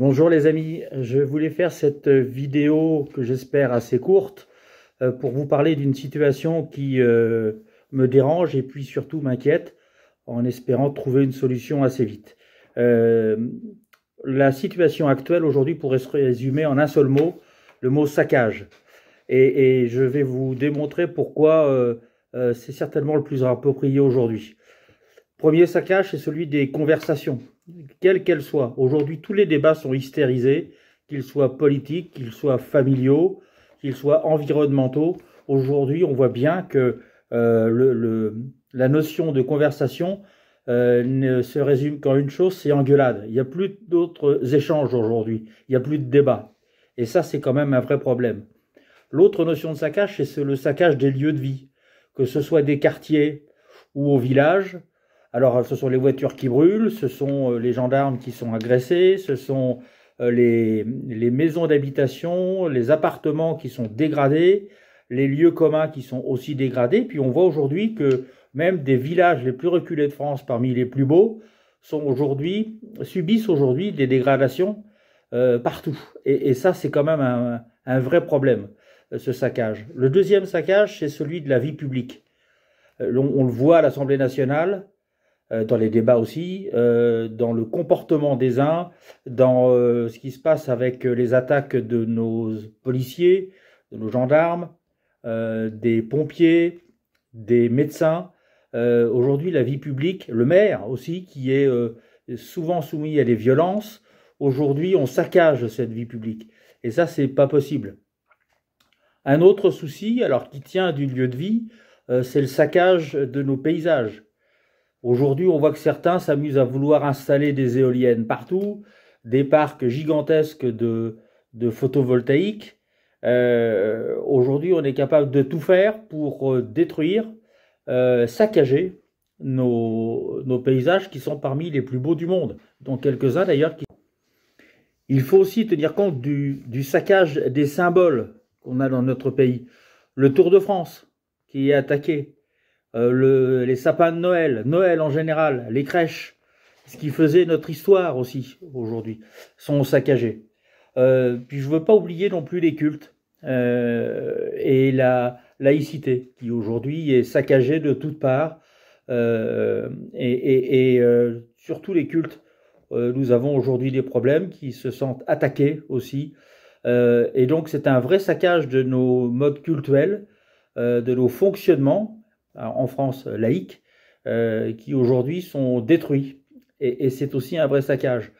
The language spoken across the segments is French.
Bonjour les amis, je voulais faire cette vidéo que j'espère assez courte pour vous parler d'une situation qui me dérange et puis surtout m'inquiète en espérant trouver une solution assez vite. La situation actuelle aujourd'hui pourrait se résumer en un seul mot, le mot saccage. Et je vais vous démontrer pourquoi c'est certainement le plus approprié aujourd'hui. Premier saccage, c'est celui des conversations, quelles qu'elles soient. Aujourd'hui, tous les débats sont hystérisés, qu'ils soient politiques, qu'ils soient familiaux, qu'ils soient environnementaux. Aujourd'hui, on voit bien que la notion de conversation ne se résume qu'en une chose, c'est engueulade. Il n'y a plus d'autres échanges aujourd'hui, il n'y a plus de débat. Et ça, c'est quand même un vrai problème. L'autre notion de saccage, c'est le saccage des lieux de vie, que ce soit des quartiers ou au village. Alors, ce sont les voitures qui brûlent, ce sont les gendarmes qui sont agressés, ce sont les maisons d'habitation, les appartements qui sont dégradés, les lieux communs qui sont aussi dégradés. Puis on voit aujourd'hui que même des villages les plus reculés de France, parmi les plus beaux, subissent aujourd'hui des dégradations partout. Et ça, c'est quand même un vrai problème, ce saccage. Le deuxième saccage, c'est celui de la vie publique. On le voit à l'Assemblée nationale, dans les débats aussi, dans le comportement des uns, dans ce qui se passe avec les attaques de nos policiers, de nos gendarmes, des pompiers, des médecins. Aujourd'hui, la vie publique, le maire aussi, qui est souvent soumis à des violences, aujourd'hui, on saccage cette vie publique. Et ça, c'est pas possible. Un autre souci, alors qui tient du lieu de vie, c'est le saccage de nos paysages. Aujourd'hui, on voit que certains s'amusent à vouloir installer des éoliennes partout, des parcs gigantesques de photovoltaïques. Aujourd'hui, on est capable de tout faire pour détruire, saccager nos paysages qui sont parmi les plus beaux du monde, dont quelques-uns d'ailleurs. Il faut aussi tenir compte du saccage des symboles qu'on a dans notre pays. Le Tour de France qui est attaqué. Les sapins de Noël, Noël en général, les crèches, ce qui faisait notre histoire aussi aujourd'hui, sont saccagés. Puis je ne veux pas oublier non plus les cultes et la laïcité qui aujourd'hui est saccagée de toutes parts. Surtout les cultes, nous avons aujourd'hui des problèmes qui se sentent attaqués aussi. Et donc c'est un vrai saccage de nos modes cultuels, de nos fonctionnements, en France laïque, qui aujourd'hui sont détruits. Et c'est aussi un vrai saccage.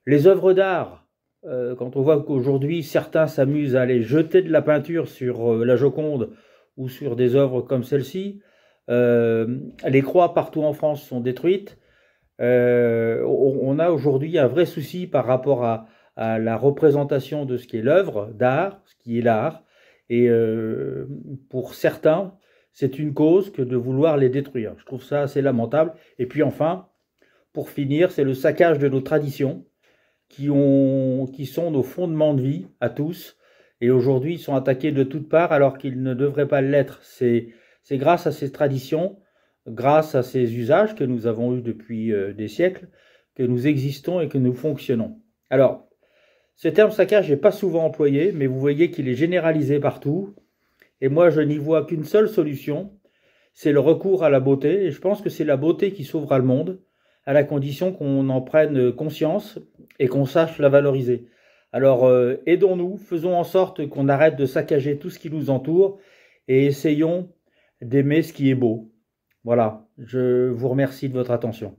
Les œuvres d'art, quand on voit qu'aujourd'hui certains s'amusent à aller jeter de la peinture sur la Joconde ou sur des œuvres comme celle-ci, les croix partout en France sont détruites. On a aujourd'hui un vrai souci par rapport à la représentation de ce qui est l'œuvre d'art, ce qui est l'art. Et pour certains, c'est une cause que de vouloir les détruire. Je trouve ça assez lamentable. Et puis enfin, pour finir, c'est le saccage de nos traditions qui sont nos fondements de vie à tous. Et aujourd'hui, ils sont attaqués de toutes parts alors qu'ils ne devraient pas l'être. C'est grâce à ces traditions, grâce à ces usages que nous avons eus depuis des siècles, que nous existons et que nous fonctionnons. Alors, ce terme saccage n'est pas souvent employé, mais vous voyez qu'il est généralisé partout. Et moi, je n'y vois qu'une seule solution, c'est le recours à la beauté. Et je pense que c'est la beauté qui sauvera le monde, à la condition qu'on en prenne conscience et qu'on sache la valoriser. Alors, aidons-nous, faisons en sorte qu'on arrête de saccager tout ce qui nous entoure et essayons d'aimer ce qui est beau. Voilà, je vous remercie de votre attention.